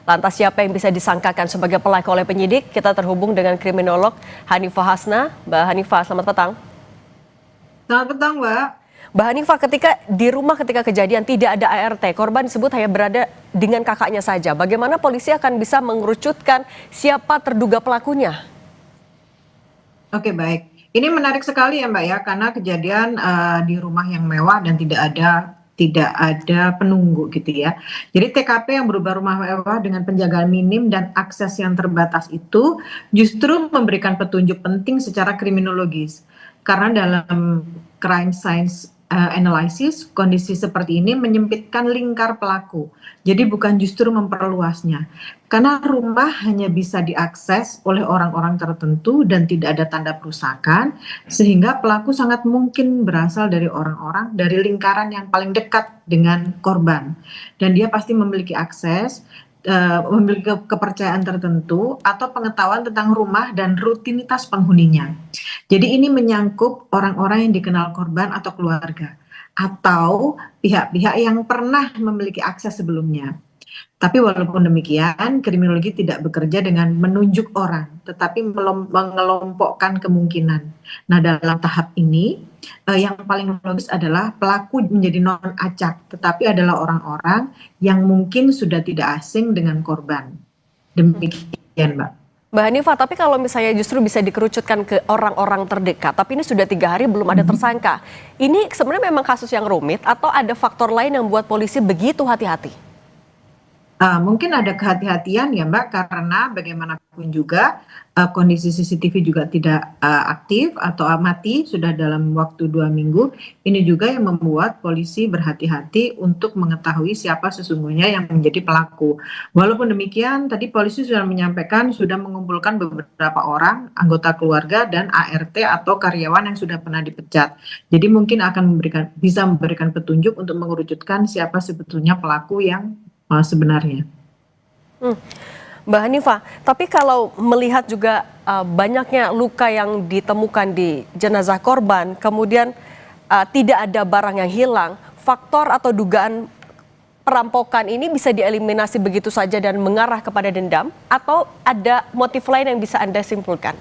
Lantas siapa yang bisa disangkakan sebagai pelaku oleh penyidik? Kita terhubung dengan kriminolog Hanifah Hasna. Mbak Hanifah, selamat petang. Selamat petang, Mbak. Mbak Hanifah, ketika di rumah ketika kejadian tidak ada ART, korban disebut hanya berada dengan kakaknya saja. Bagaimana polisi akan bisa mengerucutkan siapa terduga pelakunya? Oke, baik. Ini menarik sekali ya, Mbak ya, karena kejadian di rumah yang mewah dan tidak ada penunggu gitu ya. Jadi TKP yang berubah rumah mewah dengan penjagaan minim dan akses yang terbatas itu justru memberikan petunjuk penting secara kriminologis. Karena dalam crime science analysis, kondisi seperti ini menyempitkan lingkar pelaku. Jadi bukan justru memperluasnya. Karena rumah hanya bisa diakses oleh orang-orang tertentu dan tidak ada tanda perusakan, sehingga pelaku sangat mungkin berasal dari orang-orang dari lingkaran yang paling dekat dengan korban. Dan dia pasti memiliki akses, memiliki kepercayaan tertentu atau pengetahuan tentang rumah dan rutinitas penghuninya. Jadi ini menyangkut orang-orang yang dikenal korban atau keluarga, atau pihak-pihak yang pernah memiliki akses sebelumnya. Tapi walaupun demikian, kriminologi tidak bekerja dengan menunjuk orang, tetapi mengelompokkan kemungkinan. Nah, dalam tahap ini, yang paling logis adalah pelaku menjadi non-acak, tetapi adalah orang-orang yang mungkin sudah tidak asing dengan korban. Demikian, Mbak. Mbak Hanifah, tapi kalau misalnya justru bisa dikerucutkan ke orang-orang terdekat, tapi ini sudah 3 hari belum ada tersangka. Ini sebenarnya memang kasus yang rumit atau ada faktor lain yang membuat polisi begitu hati-hati? Mungkin ada kehati-hatian ya Mbak, karena bagaimanapun juga kondisi CCTV juga tidak aktif atau mati sudah dalam waktu 2 minggu. Ini juga yang membuat polisi berhati-hati untuk mengetahui siapa sesungguhnya yang menjadi pelaku. Walaupun demikian, tadi polisi sudah menyampaikan sudah mengumpulkan beberapa orang, anggota keluarga dan ART atau karyawan yang sudah pernah dipecat. Jadi mungkin akan bisa memberikan petunjuk untuk mengerucutkan siapa sebetulnya pelaku yang sebenarnya. Mbak Hanifah, tapi kalau melihat juga banyaknya luka yang ditemukan di jenazah korban, kemudian tidak ada barang yang hilang, faktor atau dugaan perampokan ini bisa dieliminasi begitu saja dan mengarah kepada dendam, atau ada motif lain yang bisa Anda simpulkan?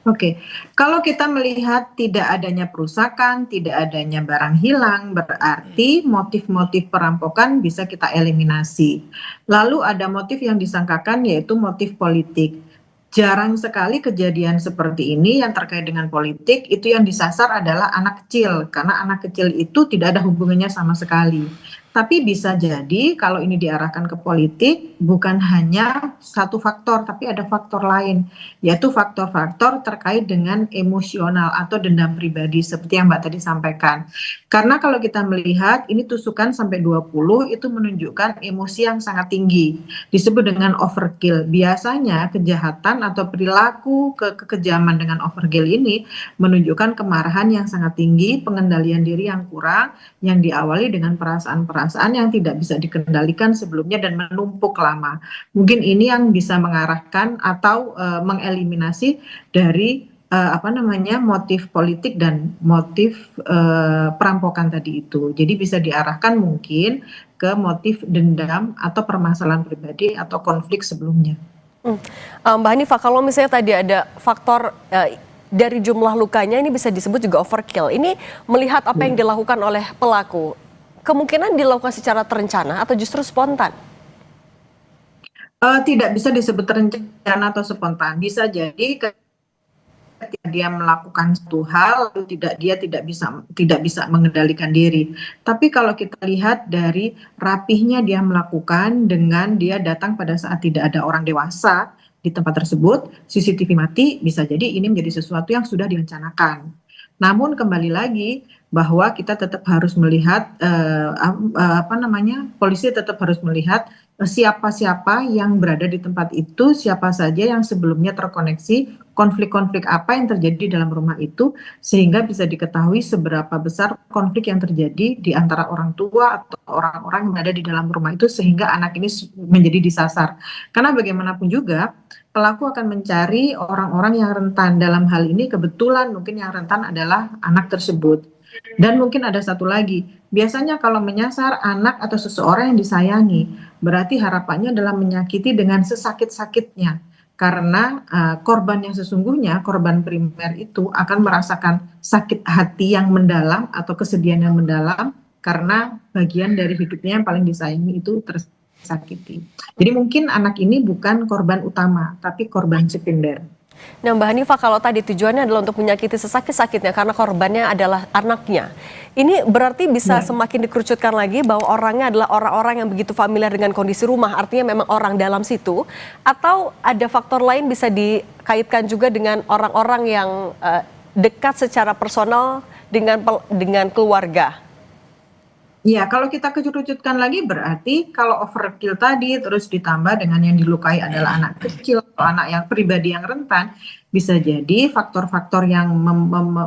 Oke, kalau kita melihat tidak adanya perusakan, tidak adanya barang hilang, berarti motif-motif perampokan bisa kita eliminasi. Lalu ada motif yang disangkakan, yaitu motif politik. Jarang sekali kejadian seperti ini yang terkait dengan politik, itu yang disasar adalah anak kecil, karena anak kecil itu tidak ada hubungannya sama sekali. Tapi bisa jadi kalau ini diarahkan ke politik, bukan hanya satu faktor, tapi ada faktor lain, yaitu faktor-faktor terkait dengan emosional atau dendam pribadi, seperti yang Mbak tadi sampaikan. Karena kalau kita melihat ini tusukan sampai 20 itu menunjukkan emosi yang sangat tinggi, disebut dengan overkill. Biasanya kejahatan atau perilaku kekejaman dengan overkill ini menunjukkan kemarahan yang sangat tinggi, pengendalian diri yang kurang, yang diawali dengan perasaan-perasaan yang tidak bisa dikendalikan sebelumnya dan menumpuk lama. Mungkin ini yang bisa mengarahkan atau mengeliminasi dari motif politik dan motif perampokan tadi itu. Jadi bisa diarahkan mungkin ke motif dendam atau permasalahan pribadi atau konflik sebelumnya. Mbak Hanifah, kalau misalnya tadi ada faktor dari jumlah lukanya ini bisa disebut juga overkill. Ini melihat apa yang dilakukan oleh pelaku, kemungkinan dilakukan secara terencana atau justru spontan? Tidak bisa disebut terencana atau spontan. Bisa jadi ketika dia melakukan satu hal, lalu dia tidak bisa mengendalikan diri. Tapi kalau kita lihat dari rapihnya dia melakukan dengan dia datang pada saat tidak ada orang dewasa di tempat tersebut, CCTV mati, bisa jadi ini menjadi sesuatu yang sudah direncanakan. Namun kembali lagi bahwa kita tetap harus melihat polisi tetap harus melihat siapa-siapa yang berada di tempat itu, siapa saja yang sebelumnya terkoneksi, konflik-konflik apa yang terjadi dalam rumah itu, sehingga bisa diketahui seberapa besar konflik yang terjadi di antara orang tua atau orang-orang yang berada di dalam rumah itu, sehingga anak ini menjadi disasar. Karena bagaimanapun juga pelaku akan mencari orang-orang yang rentan. Dalam hal ini kebetulan mungkin yang rentan adalah anak tersebut. Dan mungkin ada satu lagi, biasanya kalau menyasar anak atau seseorang yang disayangi, berarti harapannya adalah menyakiti dengan sesakit-sakitnya. Karena korban yang sesungguhnya, korban primer itu akan merasakan sakit hati yang mendalam atau kesedihan yang mendalam karena bagian dari hidupnya yang paling disayangi itu tersakiti. Jadi mungkin anak ini bukan korban utama, tapi korban sekunder. Nah, Mbak Hanifah, kalau tadi tujuannya adalah untuk menyakiti sesakit-sakitnya karena korbannya adalah anaknya. Ini berarti bisa Ya. semakin dikerucutkan lagi bahwa orangnya adalah orang-orang yang begitu familiar dengan kondisi rumah, artinya memang orang dalam situ, atau ada faktor lain bisa dikaitkan juga dengan orang-orang yang dekat secara personal dengan keluarga. Iya, kalau kita kerucutkan lagi berarti kalau overkill tadi terus ditambah dengan yang dilukai adalah anak kecil atau anak yang pribadi yang rentan, bisa jadi faktor-faktor yang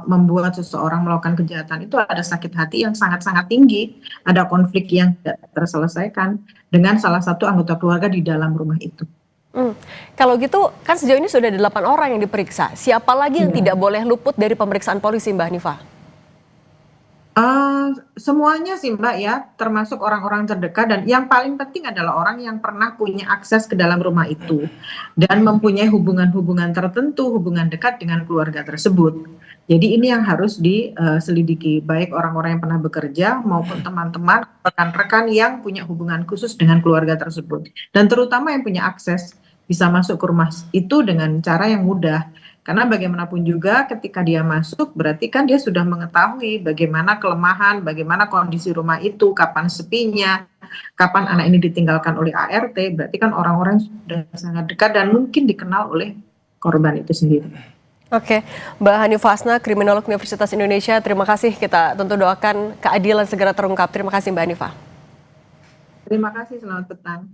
membuat seseorang melakukan kejahatan itu ada sakit hati yang sangat-sangat tinggi, ada konflik yang tidak terselesaikan dengan salah satu anggota keluarga di dalam rumah itu. Hmm. Kalau gitu kan sejauh ini sudah ada 8 orang yang diperiksa. Siapa lagi yang Iya. tidak boleh luput dari pemeriksaan polisi, Mbak Hanifah? Semuanya sih Mbak ya, termasuk orang-orang terdekat dan yang paling penting adalah orang yang pernah punya akses ke dalam rumah itu dan mempunyai hubungan-hubungan tertentu, hubungan dekat dengan keluarga tersebut. Jadi ini yang harus diselidiki, baik orang-orang yang pernah bekerja maupun teman-teman, rekan-rekan yang punya hubungan khusus dengan keluarga tersebut. Dan terutama yang punya akses bisa masuk ke rumah itu dengan cara yang mudah. Karena bagaimanapun juga ketika dia masuk berarti kan dia sudah mengetahui bagaimana kelemahan, bagaimana kondisi rumah itu, kapan sepinya, kapan anak ini ditinggalkan oleh ART, berarti kan orang-orang sudah sangat dekat dan mungkin dikenal oleh korban itu sendiri. Oke, Mbak Hanifah Hasna, Kriminolog Universitas Indonesia, terima kasih. Kita tentu doakan keadilan segera terungkap. Terima kasih Mbak Hanifah. Terima kasih, selamat petang.